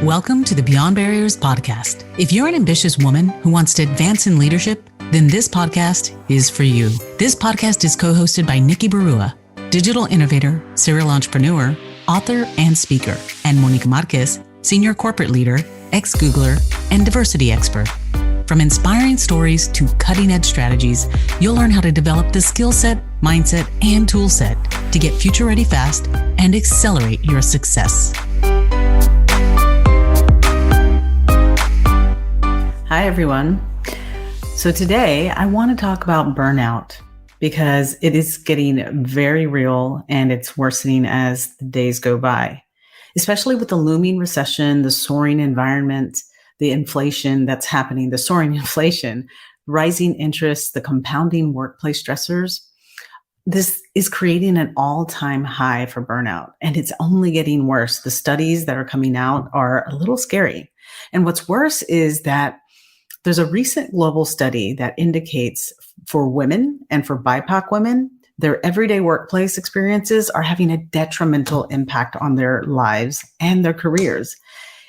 Welcome to the Beyond Barriers podcast. If you're an ambitious woman who wants to advance in leadership, then this podcast is for you. This podcast is co-hosted by Nikki Barua, digital innovator, serial entrepreneur, author, and speaker, and Monica Marquez, senior corporate leader, ex-Googler, and diversity expert. From inspiring stories to cutting-edge strategies, you'll learn how to develop the skill set, mindset, and tool set to get future-ready fast and accelerate your success. Hi, everyone. So today I want to talk about burnout because it is getting very real and it's worsening as the days go by, especially with the looming recession, the soaring environment, the inflation that's happening, the soaring inflation, rising interest, the compounding workplace stressors. This is creating an all-time high for burnout, and it's only getting worse. The studies that are coming out are a little scary. And what's worse is that there's a recent global study that indicates for women and for BIPOC women, their everyday workplace experiences are having a detrimental impact on their lives and their careers,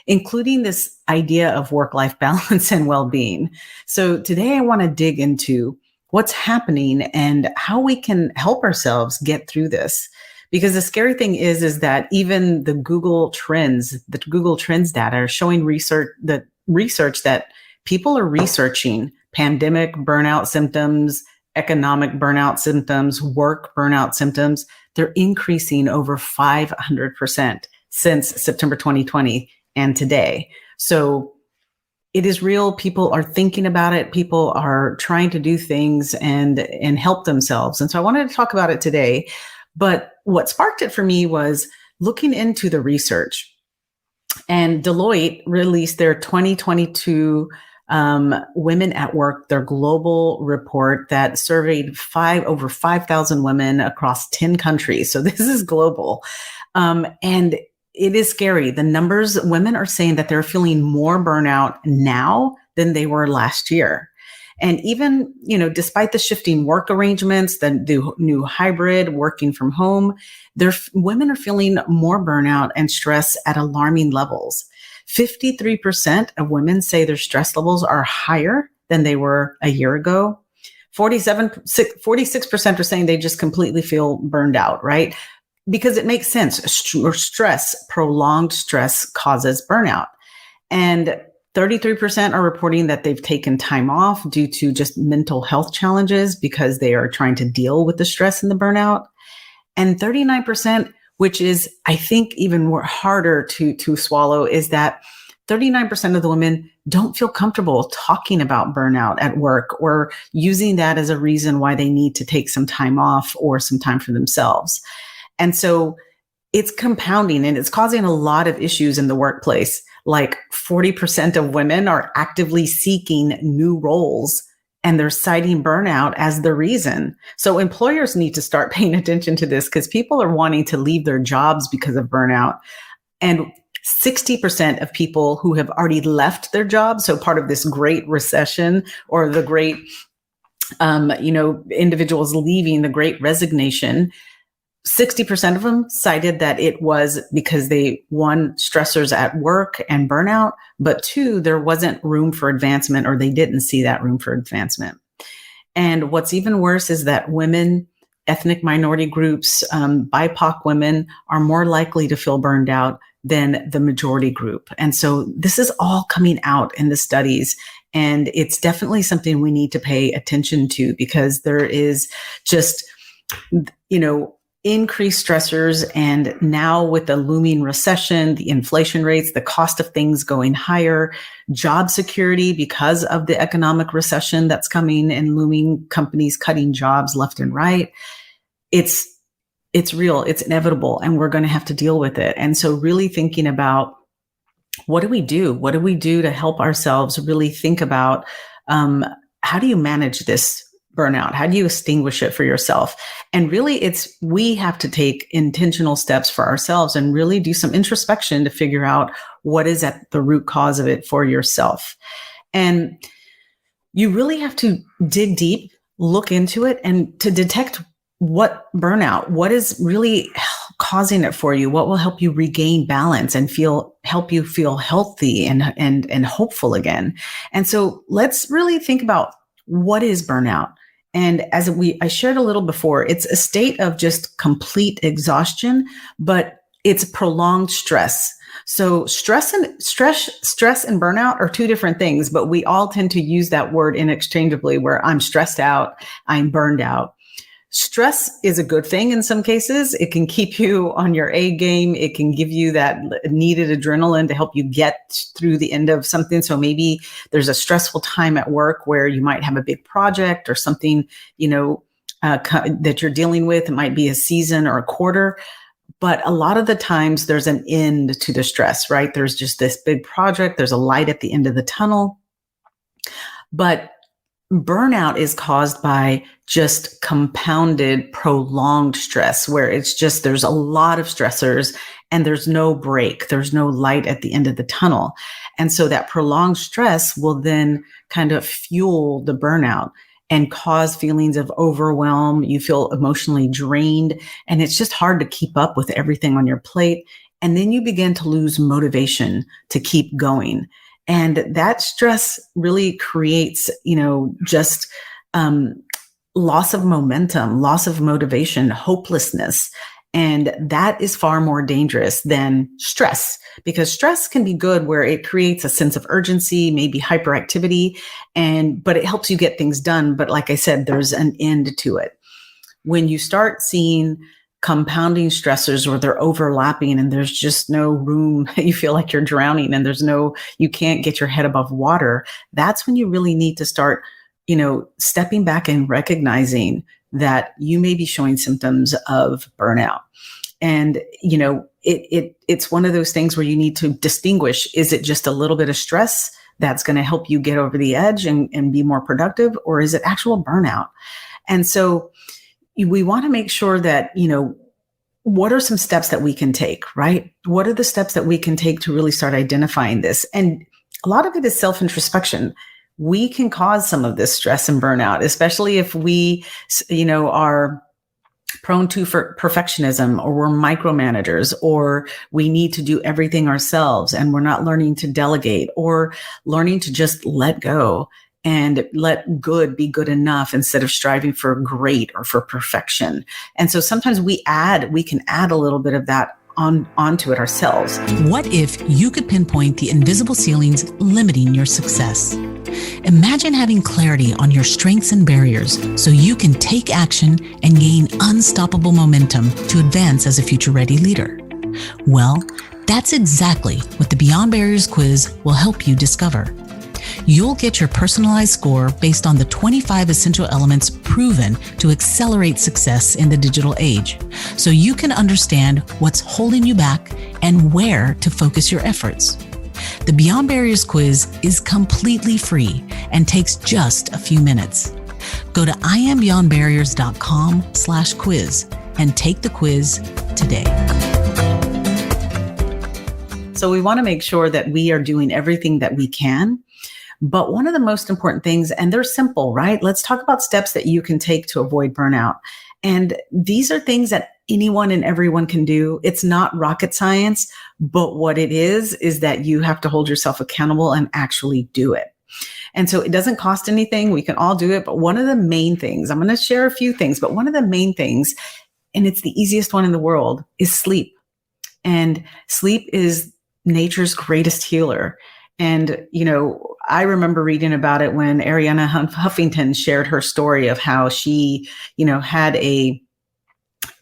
including this idea of work-life balance and well-being. So today I want to dig into what's happening and how we can help ourselves get through this. Because the scary thing is that even the Google Trends data are showing research that people are researching pandemic burnout symptoms, economic burnout symptoms, work burnout symptoms. They're increasing over 500% since September 2020 and today. So it is real. People are thinking about it. People are trying to do things and help themselves. And so I wanted to talk about it today. But what sparked it for me was looking into the research. And Deloitte released their 2022 Women at Work, their global report that surveyed over 5,000 women across 10 countries. So this is global. And it is scary. The numbers, women are saying that they're feeling more burnout now than they were last year. And even, despite the shifting work arrangements, the new hybrid working from home, women are feeling more burnout and stress at alarming levels. 53% of women say their stress levels are higher than they were a year ago. 46% are saying they just completely feel burned out, right? Because it makes sense. Prolonged stress causes burnout. And 33% are reporting that they've taken time off due to just mental health challenges because they are trying to deal with the stress and the burnout. And 39%, which is, I think, even more harder to swallow, is that 39% of the women don't feel comfortable talking about burnout at work or using that as a reason why they need to take some time off or some time for themselves. And so it's compounding and it's causing a lot of issues in the workplace. Like 40% of women are actively seeking new roles and they're citing burnout as the reason. So employers need to start paying attention to this because people are wanting to leave their jobs because of burnout. And 60% of people who have already left their jobs, so part of this great recession or the great, individuals leaving the great resignation, 60% of them cited that it was because they, one, stressors at work and burnout, but two, there wasn't room for advancement or they didn't see that room for advancement. And what's even worse is that women, ethnic minority groups, BIPOC women are more likely to feel burned out than the majority group. And so this is all coming out in the studies. And it's definitely something we need to pay attention to because there is just, increased stressors. And now with the looming recession, the inflation rates, the cost of things going higher, job security because of the economic recession that's coming and looming, companies cutting jobs left and right. It's real, it's inevitable, and we're going to have to deal with it. And so really thinking about what do we do? What do we do to help ourselves really think about how do you manage this burnout? How do you extinguish it for yourself? And really we have to take intentional steps for ourselves and really do some introspection to figure out what is at the root cause of it for yourself. And you really have to dig deep, look into it, and to detect what is really causing it for you? What will help you regain balance and help you feel healthy and hopeful again? And so let's really think about what is burnout. And I shared a little before, it's a state of just complete exhaustion, but it's prolonged stress. So stress and burnout are two different things, but we all tend to use that word interchangeably, where I'm stressed out, I'm burned out. Stress is a good thing in some cases. It can keep you on your A game. It can give you that needed adrenaline to help you get through the end of something. So maybe there's a stressful time at work where you might have a big project or something, that you're dealing with. It might be a season or a quarter. But a lot of the times there's an end to the stress, right? There's just this big project. There's a light at the end of the tunnel. But burnout is caused by just compounded, prolonged stress, where it's just, there's a lot of stressors and there's no break. There's no light at the end of the tunnel. And so that prolonged stress will then kind of fuel the burnout and cause feelings of overwhelm. You feel emotionally drained, and it's just hard to keep up with everything on your plate. And then you begin to lose motivation to keep going. And that stress really creates, just loss of momentum, loss of motivation, hopelessness. And that is far more dangerous than stress, because stress can be good where it creates a sense of urgency, maybe hyperactivity, but it helps you get things done. But like I said, there's an end to it. When you start seeing compounding stressors where they're overlapping and there's just no room, you feel like you're drowning and you can't get your head above water, that's when you really need to start, stepping back and recognizing that you may be showing symptoms of burnout. And, it's one of those things where you need to distinguish, is it just a little bit of stress that's going to help you get over the edge and be more productive, or is it actual burnout? And so we want to make sure that, what are some steps that we can take, right? What are the steps that we can take to really start identifying this? And a lot of it is self-introspection. We can cause some of this stress and burnout, especially if we, are prone to perfectionism, or we're micromanagers, or we need to do everything ourselves and we're not learning to delegate or learning to just let go and let good be good enough instead of striving for great or for perfection. And so sometimes we can add a little bit of that onto it ourselves. What if you could pinpoint the invisible ceilings limiting your success? Imagine having clarity on your strengths and barriers so you can take action and gain unstoppable momentum to advance as a future-ready leader. Well, that's exactly what the Beyond Barriers quiz will help you discover. You'll get your personalized score based on the 25 essential elements proven to accelerate success in the digital age, so you can understand what's holding you back and where to focus your efforts. The Beyond Barriers quiz is completely free and takes just a few minutes. Go to iambeyondbarriers.com/quiz and take the quiz today. So we want to make sure that we are doing everything that we can. But one of the most important things, and they're simple, right? Let's talk about steps that you can take to avoid burnout. And these are things that anyone and everyone can do. It's not rocket science, but what it is that you have to hold yourself accountable and actually do it. And so it doesn't cost anything. We can all do it. But one of the main things, I'm going to share a few things, but one of the main things, and it's the easiest one in the world, is sleep. And sleep is nature's greatest healer. And, I remember reading about it when Arianna Huffington shared her story of how she, had a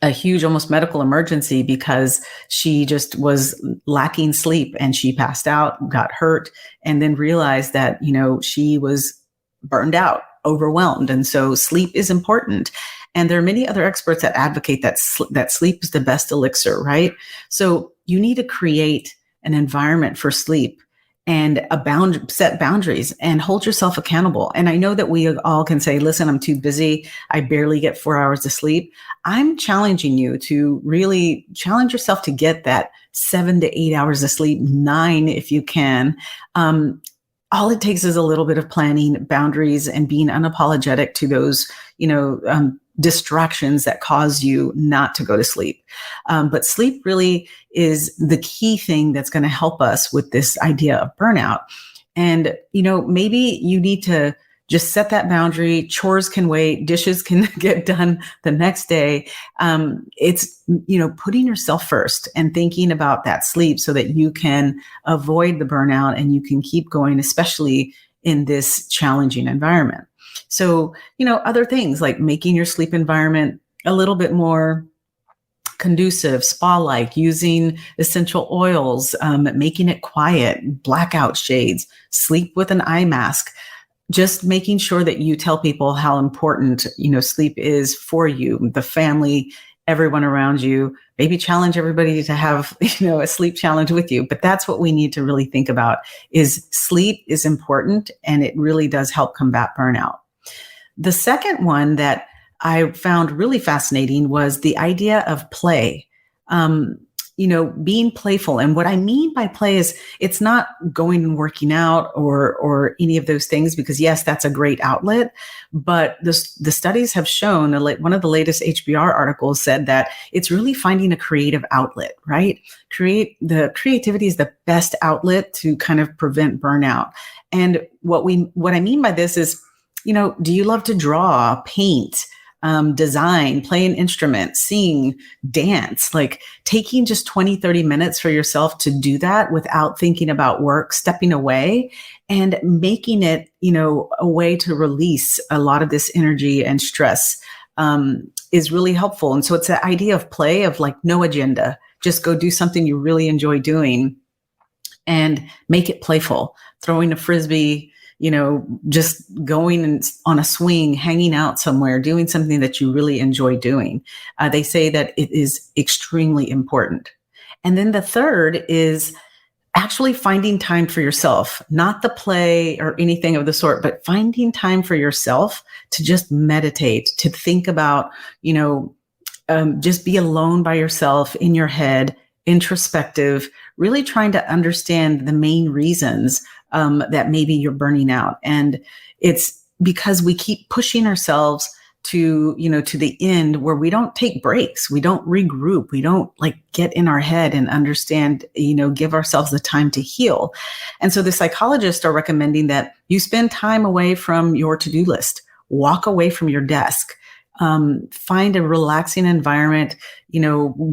huge, almost medical emergency because she just was lacking sleep, and she passed out, got hurt, and then realized that, she was burned out, overwhelmed. And so sleep is important. And there are many other experts that advocate that sleep is the best elixir, right? So you need to create an environment for sleep and set boundaries and hold yourself accountable. And I know that we all can say, listen, I'm too busy. I barely get 4 hours of sleep. I'm challenging you to really challenge yourself to get that 7 to 8 hours of sleep, 9 if you can. All it takes is a little bit of planning, boundaries, and being unapologetic to those, distractions that cause you not to go to sleep. But sleep really is the key thing that's going to help us with this idea of burnout. And, maybe you need to just set that boundary. Chores can wait. Dishes can get done the next day. It's, putting yourself first and thinking about that sleep so that you can avoid the burnout and you can keep going, especially in this challenging environment. So, other things like making your sleep environment a little bit more conducive, spa-like, using essential oils, making it quiet, blackout shades, sleep with an eye mask, just making sure that you tell people how important, sleep is for you, the family, everyone around you. Maybe challenge everybody to have, a sleep challenge with you. But that's what we need to really think about is sleep is important and it really does help combat burnout. The second one that I found really fascinating was the idea of play, being playful. And what I mean by play is it's not going and working out or any of those things, because yes, that's a great outlet. But the studies have shown, one of the latest HBR articles said that it's really finding a creative outlet, right? Creativity is the best outlet to kind of prevent burnout. And what I mean by this is, do you love to draw, paint, design, play an instrument, sing, dance, like taking just 20, 30 minutes for yourself to do that without thinking about work, stepping away and making it, a way to release a lot of this energy and stress, is really helpful. And so it's the idea of play of like no agenda, just go do something you really enjoy doing and make it playful, throwing a Frisbee, just going on a swing, hanging out somewhere, doing something that you really enjoy doing. They say that it is extremely important. And then the third is actually finding time for yourself, not the play or anything of the sort, but finding time for yourself to just meditate, to think about, just be alone by yourself in your head, introspective, really trying to understand the main reasons that maybe you're burning out. And it's because we keep pushing ourselves to the end where we don't take breaks. We don't regroup. We don't get in our head and understand, give ourselves the time to heal. And so the psychologists are recommending that you spend time away from your to-do list, walk away from your desk, find a relaxing environment,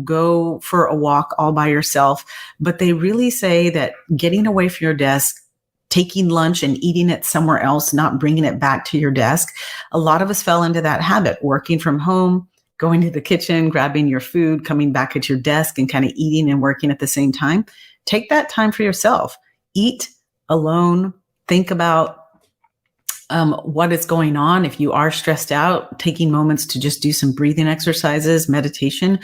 go for a walk all by yourself. But they really say that getting away from your desk, taking lunch and eating it somewhere else, not bringing it back to your desk. A lot of us fell into that habit, working from home, going to the kitchen, grabbing your food, coming back at your desk and kind of eating and working at the same time. Take that time for yourself. Eat alone. Think about what is going on. If you are stressed out, taking moments to just do some breathing exercises, meditation,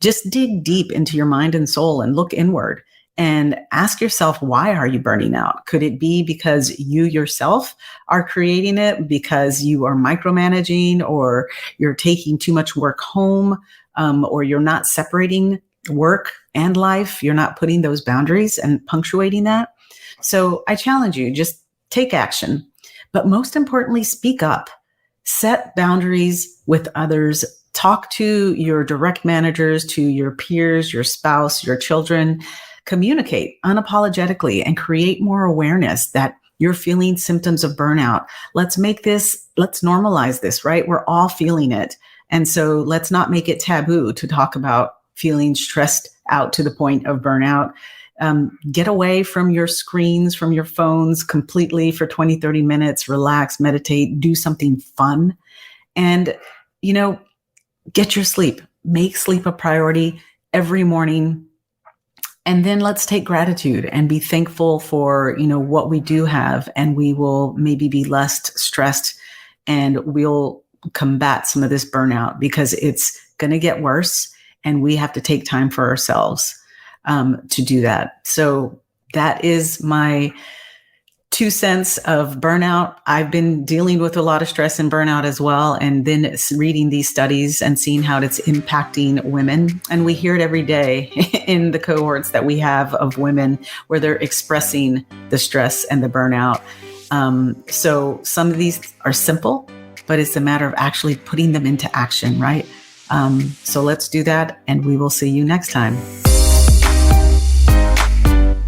just dig deep into your mind and soul and look inward. And ask yourself, why are you burning out? Could it be because you yourself are creating it, because you are micromanaging, or you're taking too much work home, or you're not separating work and life? You're not putting those boundaries and punctuating that. So I challenge you, just take action. But most importantly, speak up. Set boundaries with others. Talk to your direct managers, to your peers, your spouse, your children. Communicate unapologetically and create more awareness that you're feeling symptoms of burnout. Let's normalize this, right? We're all feeling it. And so let's not make it taboo to talk about feeling stressed out to the point of burnout. Get away from your screens, from your phones completely for 20, 30 minutes, relax, meditate, do something fun. And, get your sleep. Make sleep a priority every morning. And then let's take gratitude and be thankful for, what we do have, and we will maybe be less stressed and we'll combat some of this burnout, because it's going to get worse and we have to take time for ourselves to do that. So that is my 2 cents of burnout. I've been dealing with a lot of stress and burnout as well. And then reading these studies and seeing how it's impacting women. And we hear it every day in the cohorts that we have of women where they're expressing the stress and the burnout. So some of these are simple, but it's a matter of actually putting them into action, right? So let's do that, and we will see you next time.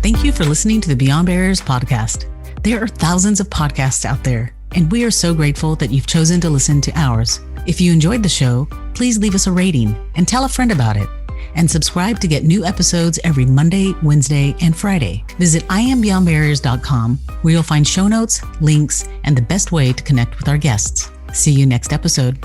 Thank you for listening to the Beyond Barriers podcast. There are thousands of podcasts out there, and we are so grateful that you've chosen to listen to ours. If you enjoyed the show, please leave us a rating and tell a friend about it. And subscribe to get new episodes every Monday, Wednesday, and Friday. Visit IamBeyondBarriers.com, where you'll find show notes, links, and the best way to connect with our guests. See you next episode.